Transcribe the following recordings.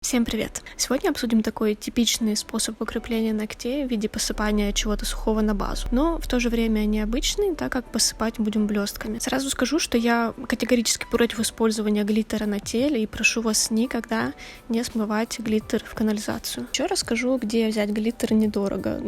Всем привет! Сегодня обсудим такой типичный способ укрепления ногтей в виде посыпания чего-то сухого на базу, но в то же время необычный, так как посыпать будем блестками. Сразу скажу, что я категорически против использования глиттера на теле и прошу вас никогда не смывать глиттер в канализацию. Еще расскажу, где взять глиттер недорого,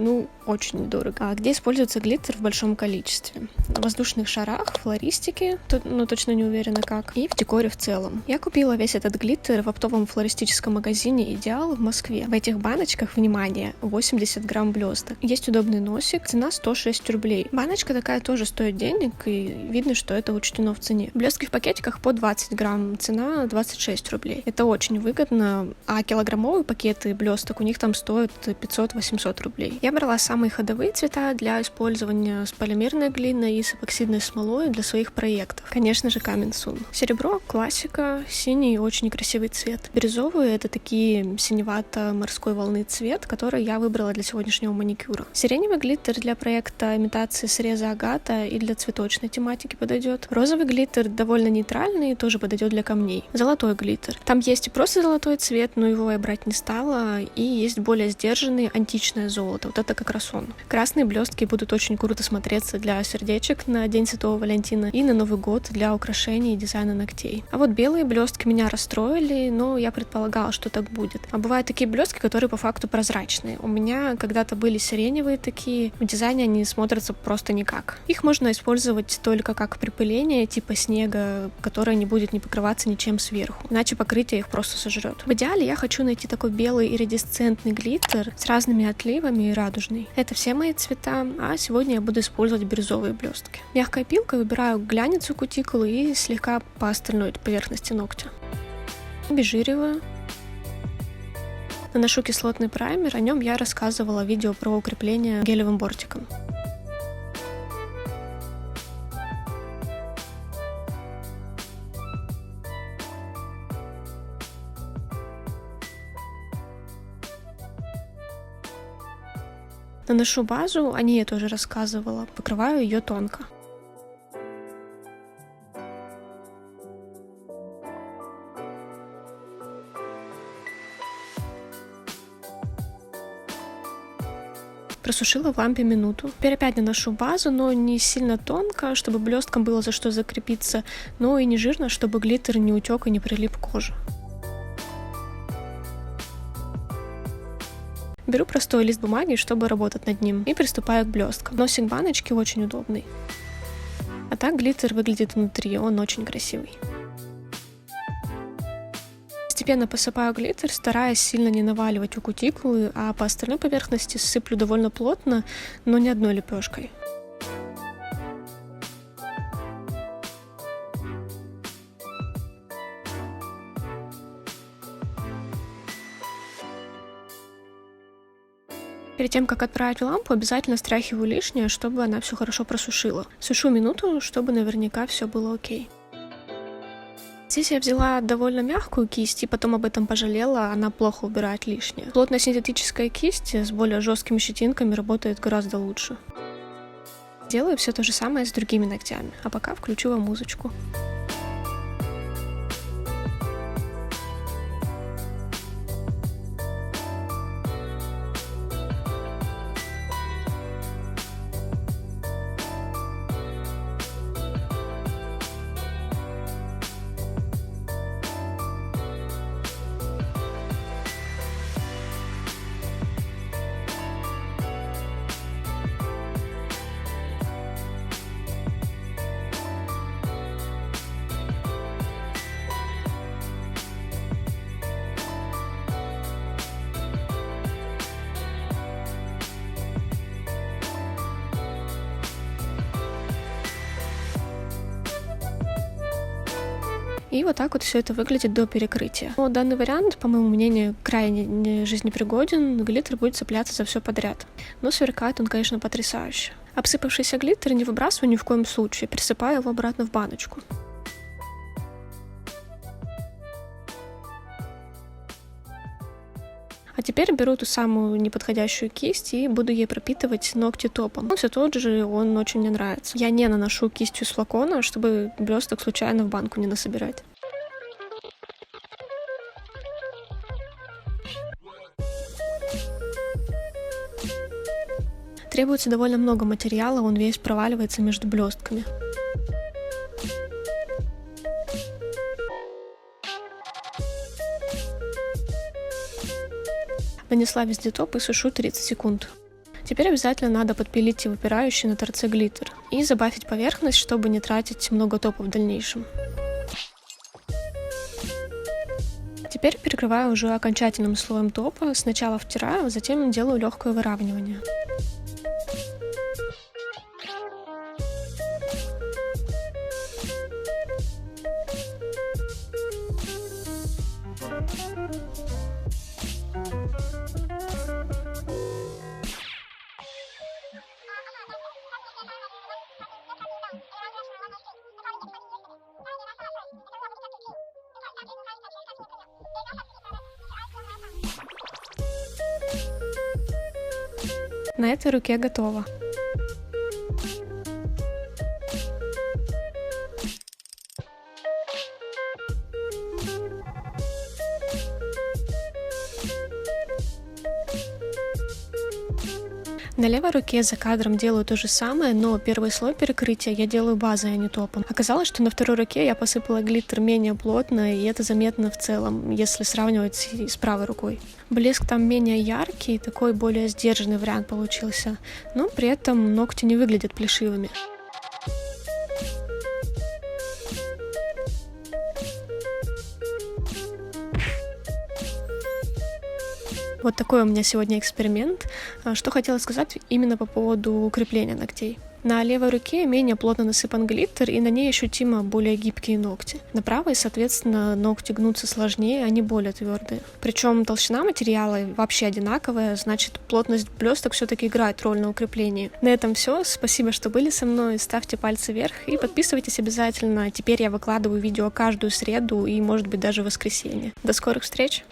очень недорого, а где используется глиттер в большом количестве. В воздушных шарах, флористике, точно не уверена как, и в декоре в целом. Я купила весь этот глиттер в оптовом флористическом магазине «Идеал» в Москве. В этих баночках, внимание, 80 грамм блесток. Есть удобный носик, цена 106 рублей. Баночка такая тоже стоит денег, и видно, что это учтено в цене. Блестки в пакетиках по 20 грамм, цена 26 рублей. Это очень выгодно, а килограммовые пакеты блесток у них там стоят 500-800 рублей. Я брала самые ходовые цвета для использования с полимерной глиной и с эпоксидной смолой для своих проектов. Конечно же, Coming Soon. Серебро, классика, синий, очень красивый цвет. Бирюзовый — это такие синевато-морской волны цвет, который я выбрала для сегодняшнего маникюра. Сиреневый глиттер для проекта имитации среза агата и для цветочной тематики подойдет. Розовый глиттер довольно нейтральный, тоже подойдет для камней. Золотой глиттер. Там есть и просто золотой цвет, но его я брать не стала, и есть более сдержанный античное золото. Вот это как раз он. Красные блестки будут очень круто смотреться для сердечек на День Святого Валентина и на Новый год для украшений и дизайна ногтей. А вот белые блестки меня расстроили, но я предполагала, что так будет. А бывают такие блестки, которые по факту прозрачные. У меня когда-то были сиреневые такие, в дизайне они смотрятся просто никак. Их можно использовать только как припыление, типа снега, которое не будет не покрываться ничем сверху, иначе покрытие их просто сожрет. В идеале я хочу найти такой белый иридесцентный глиттер с разными отливами и радужный. Это все мои цвета, а сегодня я буду использовать бирюзовые блестки. Мягкой пилкой выбираю глянец у кутикулы и слегка по остальной поверхности ногтя. Обезжириваю. Наношу кислотный праймер, о нем я рассказывала в видео про укрепление гелевым бортиком. Наношу базу, о ней я тоже рассказывала, покрываю ее тонко. Просушила в лампе минуту. Теперь опять наношу базу, но не сильно тонко, чтобы блесткам было за что закрепиться, но и не жирно, чтобы глиттер не утек и не прилип к коже. Беру простой лист бумаги, чтобы работать над ним, и приступаю к блесткам. Носик баночки очень удобный. А так глиттер выглядит внутри, он очень красивый. Постепенно посыпаю глиттер, стараясь сильно не наваливать у кутикулы, а по остальной поверхности сыплю довольно плотно, но не одной лепешкой. Перед тем, как отправить в лампу, обязательно стряхиваю лишнее, чтобы она все хорошо просушила. Сушу минуту, чтобы наверняка все было окей. Здесь я взяла довольно мягкую кисть и потом об этом пожалела, она плохо убирает лишнее. Плотная синтетическая кисть с более жесткими щетинками работает гораздо лучше. Делаю все то же самое с другими ногтями, а пока включу вам музычку. И вот так вот все это выглядит до перекрытия. Но данный вариант, по моему мнению, крайне жизнепригоден, глиттер будет цепляться за все подряд. Но сверкает он, конечно, потрясающе. Обсыпавшийся глиттер не выбрасываю ни в коем случае, присыпаю его обратно в баночку. А теперь беру ту самую неподходящую кисть и буду ей пропитывать ногти топом. Он все тот же, он очень мне нравится. Я не наношу кистью с флакона, чтобы блесток случайно в банку не насобирать. Требуется довольно много материала, он весь проваливается между блестками. Нанесла везде топ и сушу 30 секунд. Теперь обязательно надо подпилить выпирающий на торце глиттер и забафить поверхность, чтобы не тратить много топа в дальнейшем. Теперь перекрываю уже окончательным слоем топа, сначала втираю, затем делаю легкое выравнивание. На этой руке готово. На левой руке за кадром делаю то же самое, но первый слой перекрытия я делаю базой, а не топом. Оказалось, что на второй руке я посыпала глиттер менее плотно, и это заметно в целом, если сравнивать с правой рукой. Блеск там менее яркий, такой более сдержанный вариант получился, но при этом ногти не выглядят плешивыми. Вот такой у меня сегодня эксперимент. Что хотела сказать именно по поводу укрепления ногтей. На левой руке менее плотно насыпан глиттер, и на ней ощутимо более гибкие ногти. На правой, соответственно, ногти гнутся сложнее, они более твердые. Причем толщина материала вообще одинаковая, значит, плотность блесток все-таки играет роль на укреплении. На этом все. Спасибо, что были со мной. Ставьте пальцы вверх и подписывайтесь обязательно. Теперь я выкладываю видео каждую среду и, может быть, даже в воскресенье. До скорых встреч!